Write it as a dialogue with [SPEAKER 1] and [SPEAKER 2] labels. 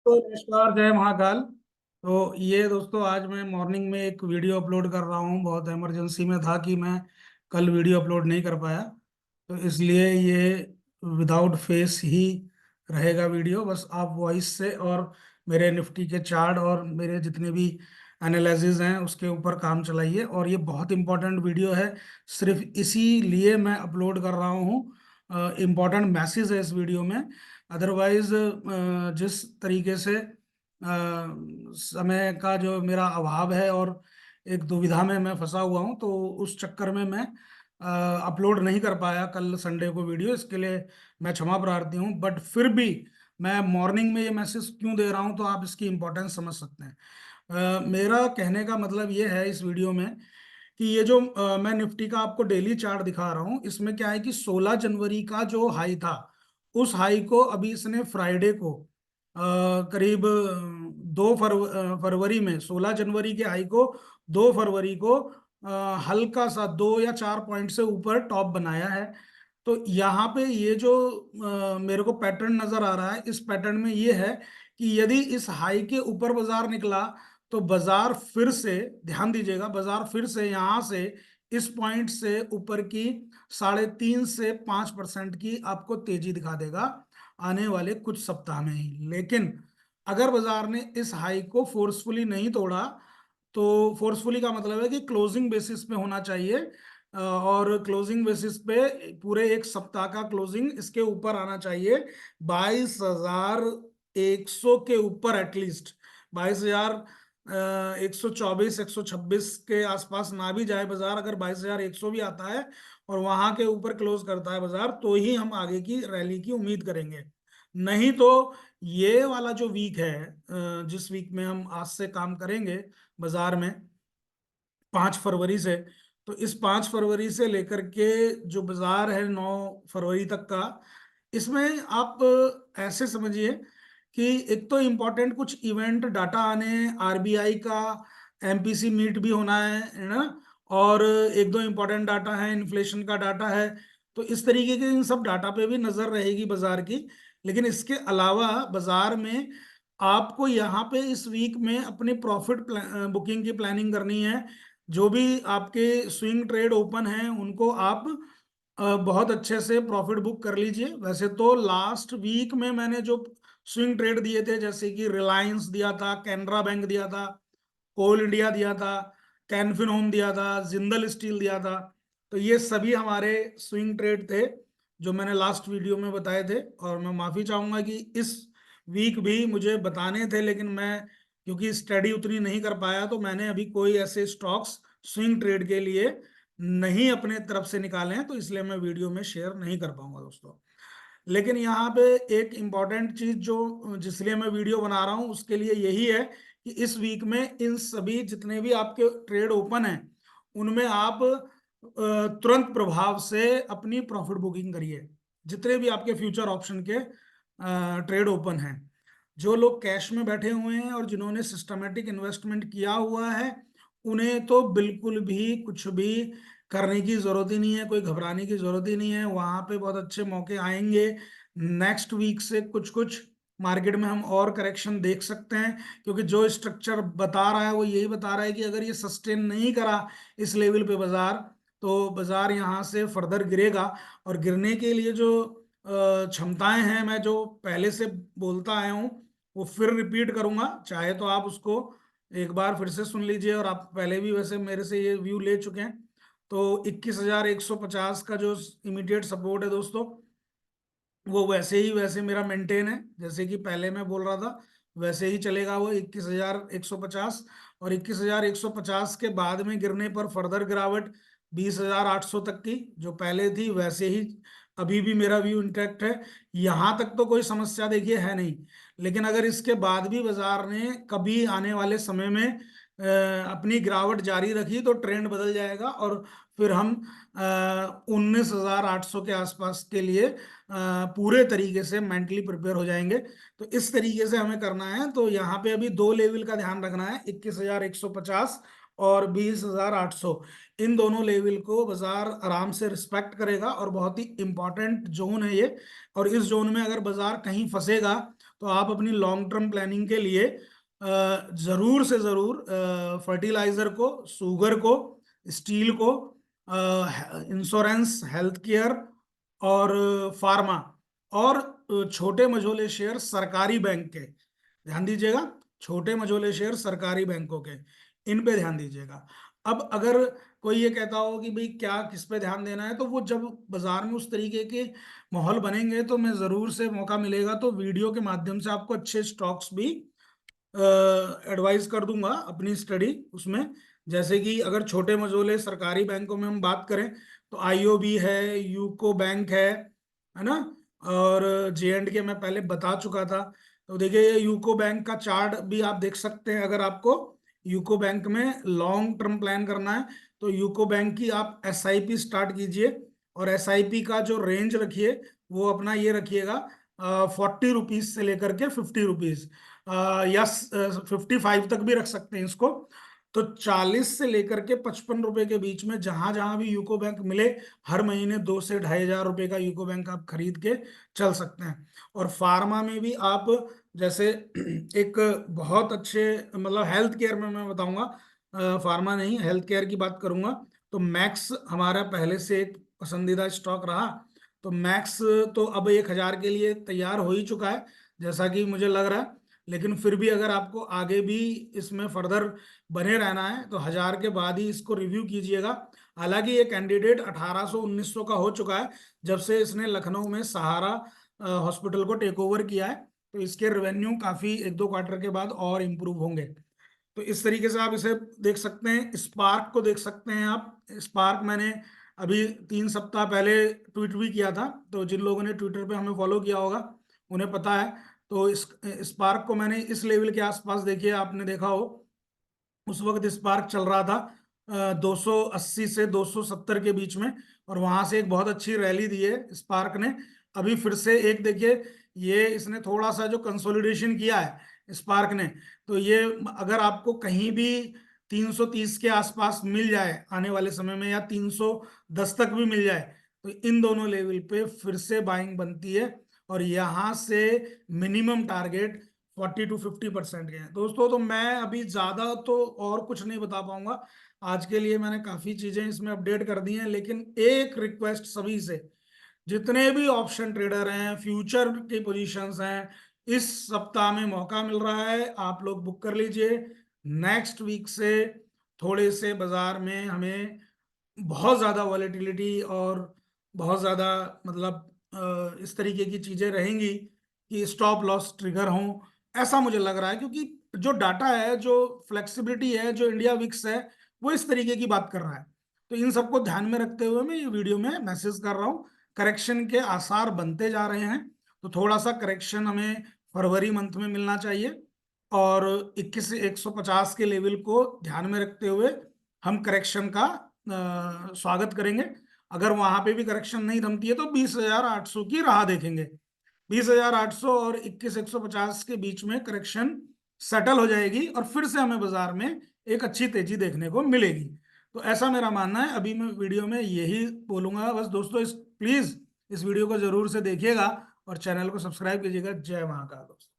[SPEAKER 1] तो नमस्कार, जय महाकाल। तो ये दोस्तों, आज मैं मॉर्निंग में एक वीडियो अपलोड कर रहा हूँ। बहुत इमरजेंसी में था कि मैं कल वीडियो अपलोड नहीं कर पाया, तो इसलिए ये विदाउट फेस ही रहेगा वीडियो। बस आप वॉइस से और मेरे निफ्टी के चार्ट और मेरे जितने भी एनालिसिस हैं उसके ऊपर काम चलाइए। और ये बहुत इंपॉर्टेंट वीडियो है, सिर्फ इसीलिए मैं अपलोड कर रहा हूँ। इम्पॉर्टेंट मैसेज है इस वीडियो में। अदरवाइज जिस तरीके से समय का जो मेरा अभाव है और एक दुविधा में मैं फंसा हुआ हूं, तो उस चक्कर में मैं अपलोड नहीं कर पाया कल संडे को वीडियो। इसके लिए मैं क्षमा प्रार्थी हूं, बट फिर भी मैं मॉर्निंग में ये मैसेज क्यों दे रहा हूं तो आप इसकी इम्पोर्टेंस समझ सकते हैं। मेरा कहने का मतलब ये है इस वीडियो में कि ये जो मैं निफ्टी का आपको डेली चार्ट दिखा रहा हूं, इसमें क्या है कि 16 जनवरी का जो हाई था, उस हाई को अभी इसने फ्राइडे को करीब 2 फरवरी में, 16 जनवरी के हाई को 2 फरवरी को हल्का सा 2 या 4 पॉइंट से ऊपर टॉप बनाया है। तो यहाँ पे ये जो मेरे को पैटर्न नजर आ रहा है, इस पैटर्न में ये है कि यदि इस हाई के ऊपर बाजार निकला तो बाजार फिर से, ध्यान दीजिएगा, बाजार फिर से यहां से इस पॉइंट से ऊपर की 3.5 से 5% की आपको तेजी दिखा देगा आने वाले कुछ सप्ताह में ही। लेकिन अगर बाजार ने इस हाई को फोर्सफुली नहीं तोड़ा, तो फोर्सफुली का मतलब है कि क्लोजिंग बेसिस पे होना चाहिए, और क्लोजिंग बेसिस पे पूरे एक सप्ताह का क्लोजिंग इसके ऊपर आना चाहिए 22,100 के ऊपर एटलीस्ट। 22,124 126 के आसपास ना भी जाए बाजार, अगर 22,100 भी आता है और वहां के ऊपर क्लोज करता है बाजार, तो ही हम आगे की रैली की उम्मीद करेंगे। नहीं तो ये वाला जो वीक है, जिस वीक में हम आज से काम करेंगे बाजार में, 5 फरवरी से, तो इस 5 फरवरी से लेकर के जो बाजार है 9 फरवरी तक का, इसमें आप ऐसे समझिए कि एक तो इम्पोर्टेंट कुछ इवेंट डाटा आने हैं, आरबीआई का एमपीसी मीट भी होना है ना, और एक दो इम्पोर्टेंट डाटा है, इन्फ्लेशन का डाटा है। तो इस तरीके के इन सब डाटा पे भी नजर रहेगी बाजार की। लेकिन इसके अलावा बाजार में आपको यहाँ पे इस वीक में अपनी प्रॉफिट बुकिंग की प्लानिंग करनी है। जो भी आपके स्विंग ट्रेड ओपन हैं उनको आप बहुत अच्छे से प्रॉफिट बुक कर लीजिए। वैसे तो लास्ट वीक में मैंने जो स्विंग ट्रेड दिए थे, जैसे कि रिलायंस दिया था, कैनरा बैंक दिया था, कोल इंडिया दिया था, कैनफिन होम दिया था, जिंदल स्टील दिया था, तो ये सभी हमारे स्विंग ट्रेड थे जो मैंने लास्ट वीडियो में बताए थे। और मैं माफी चाहूंगा कि इस वीक भी मुझे बताने थे, लेकिन मैं क्योंकि स्टडी उतनी नहीं कर पाया, तो मैंने अभी कोई ऐसे स्टॉक्स स्विंग ट्रेड के लिए नहीं अपने तरफ से निकाले हैं, तो इसलिए मैं वीडियो में शेयर नहीं कर पाऊंगा दोस्तों। लेकिन यहाँ पे एक इम्पॉर्टेंट चीज जो जिसलिए मैं वीडियो बना रहा हूँ उसके लिए यही है कि इस वीक में इन सभी जितने भी आपके ट्रेड ओपन हैं उनमें आप तुरंत प्रभाव से अपनी प्रॉफिट बुकिंग करिए। जितने भी आपके फ्यूचर ऑप्शन के ट्रेड ओपन हैं, जो लोग कैश में बैठे हुए हैं और जिन्होंने सिस्टमेटिक इन्वेस्टमेंट किया हुआ है, उन्हें तो बिल्कुल भी कुछ भी करने की जरूरत ही नहीं है, कोई घबराने की जरूरत ही नहीं है। वहां पे बहुत अच्छे मौके आएंगे। नेक्स्ट वीक से कुछ कुछ मार्केट में हम और करेक्शन देख सकते हैं, क्योंकि जो स्ट्रक्चर बता रहा है वो यही बता रहा है कि अगर ये सस्टेन नहीं करा इस लेवल पे बाजार, तो बाजार यहाँ से फर्दर गिरेगा। और गिरने के लिए जो क्षमताएं हैं, मैं जो पहले से बोलता आया हूँ वो फिर रिपीट करूंगा, चाहे तो आप उसको एक बार फिर से सुन लीजिए। और आप पहले भी वैसे मेरे से ये व्यू ले चुके हैं। तो 21,150 का जो इमीडिएट सपोर्ट है दोस्तों, वो वैसे ही वैसे मेरा मेंटेन है, जैसे कि पहले मैं बोल रहा था वैसे ही चलेगा वो 21,150। और 21,150 के बाद में गिरने पर फर्दर गिरावट 20,800 तक की जो पहले थी वैसे ही अभी भी मेरा व्यू इंटैक्ट है। यहां तक तो कोई समस्या देखिए है नहीं। लेकिन अगर इसके बाद भी बाजार ने कभी आने वाले समय में अपनी गिरावट जारी रखी तो ट्रेंड बदल जाएगा, और फिर हम 19,800 के आसपास के लिए पूरे तरीके से मेंटली प्रिपेयर हो जाएंगे। तो इस तरीके से हमें करना है। तो यहाँ पे अभी दो लेवल का ध्यान रखना है, 21,150 और 20,800। इन दोनों लेवल को बाजार आराम से रिस्पेक्ट करेगा और बहुत ही इंपॉर्टेंट जोन है ये। और इस जोन में अगर बाजार कहीं फंसेगा तो आप अपनी लॉन्ग टर्म प्लानिंग के लिए जरूर से जरूर फर्टिलाइजर को, शुगर को, स्टील को, इंश्योरेंस, हेल्थ केयर और फार्मा और छोटे मझोले शेयर सरकारी बैंक के ध्यान दीजिएगा। छोटे मझोले शेयर सरकारी बैंकों के, इन पे ध्यान दीजिएगा। अब अगर कोई ये कहता हो कि भाई क्या किस पे ध्यान देना है, तो वो जब बाजार में उस तरीके के माहौल बनेंगे तो मैं जरूर से मौका मिलेगा तो वीडियो के माध्यम से आपको अच्छे स्टॉक्स भी एडवाइस कर दूंगा अपनी स्टडी उसमें। जैसे कि अगर छोटे मझोले सरकारी बैंकों में हम बात करें तो आईओबी है, यूको बैंक है ना, और जे एंड के मैं पहले बता चुका था। तो देखिए ये यूको बैंक का चार्ट भी आप देख सकते हैं। अगर आपको यूको बैंक में लॉन्ग टर्म प्लान करना है तो यूको बैंक की आप एसआईपी स्टार्ट कीजिए, और एसआईपी का जो रेंज रखिए वो अपना ये रखिएगा 40 रुपीज से लेकर के 50 रुपीज, या 55 तक भी रख सकते हैं इसको। तो 40 से लेकर के 55 रुपए के बीच में जहां जहां भी यूको बैंक मिले, हर महीने 2 से 2,500 रुपए का यूको बैंक आप खरीद के चल सकते हैं। और फार्मा में भी आप जैसे एक बहुत अच्छे मतलब हेल्थ केयर में मैं बताऊंगा, फार्मा नहीं हेल्थ केयर की बात करूंगा, तो मैक्स हमारा पहले से एक पसंदीदा स्टॉक रहा। तो मैक्स तो अब 1,000 के लिए तैयार हो ही चुका है जैसा कि मुझे लग रहा है। लेकिन फिर भी अगर आपको आगे भी इसमें फर्दर बने रहना है तो 1,000 के बाद ही इसको रिव्यू कीजिएगा। हालांकि ये कैंडिडेट 1800-1900 का हो चुका है जब से इसने लखनऊ में सहारा हॉस्पिटल को टेक ओवर किया है। तो इसके रेवेन्यू काफी 1-2 क्वार्टर के बाद और इम्प्रूव होंगे। तो इस तरीके से आप इसे देख सकते हैं। स्पार्क को देख सकते हैं आप। स्पार्क मैंने अभी 3 सप्ताह पहले ट्वीट भी किया था, तो जिन लोगों ने ट्विटर पे हमें फॉलो किया होगा उन्हें पता है। तो इस स्पार्क को मैंने इस लेवल के आसपास, देखिए आपने देखा हो उस वक्त स्पार्क चल रहा था 280 से 270 के बीच में, और वहां से एक बहुत अच्छी रैली दी है स्पार्क ने। अभी फिर से एक देखिए, ये इसने थोड़ा सा जो कंसोलिडेशन किया है स्पार्क ने, तो ये अगर आपको कहीं भी 330 के आसपास मिल जाए आने वाले समय में, या 310 तक भी मिल जाए, तो इन दोनों लेवल पे फिर से बाइंग बनती है। और यहां से मिनिमम टारगेट 40-50% के हैं दोस्तों। तो मैं अभी ज्यादा तो और कुछ नहीं बता पाऊंगा। आज के लिए मैंने काफी चीजें इसमें अपडेट कर दी हैं, लेकिन एक रिक्वेस्ट सभी से, जितने भी ऑप्शन ट्रेडर हैं, फ्यूचर की पोजीशंस हैं, इस सप्ताह में मौका मिल रहा है, आप लोग बुक कर लीजिए। नेक्स्ट वीक से थोड़े से बाजार में हमें बहुत ज्यादा वॉलेटिलिटी और बहुत ज्यादा मतलब इस तरीके की चीजें रहेंगी कि स्टॉप लॉस ट्रिगर हों, ऐसा मुझे लग रहा है। क्योंकि जो डाटा है, जो फ्लेक्सिबिलिटी है, जो इंडिया विक्स है, वो इस तरीके की बात कर रहा है। तो इन सबको ध्यान में रखते हुए मैं ये वीडियो में मैसेज कर रहा हूँ। करेक्शन के आसार बनते जा रहे हैं, तो थोड़ा सा करेक्शन हमें फरवरी मंथ में मिलना चाहिए। और 21 से 150 के लेवल को ध्यान में रखते हुए हम करेक्शन का स्वागत करेंगे। अगर वहां पे भी करेक्शन नहीं थमती है तो 20,800 की राह देखेंगे। 20,800 और 21,150 के बीच में करेक्शन सेटल हो जाएगी और फिर से हमें बाजार में एक अच्छी तेजी देखने को मिलेगी। तो ऐसा मेरा मानना है। अभी मैं वीडियो में यही बोलूंगा बस दोस्तों। प्लीज इस वीडियो को जरूर से देखिएगा और चैनल को सब्सक्राइब कीजिएगा। जय महाकाल दोस्तों।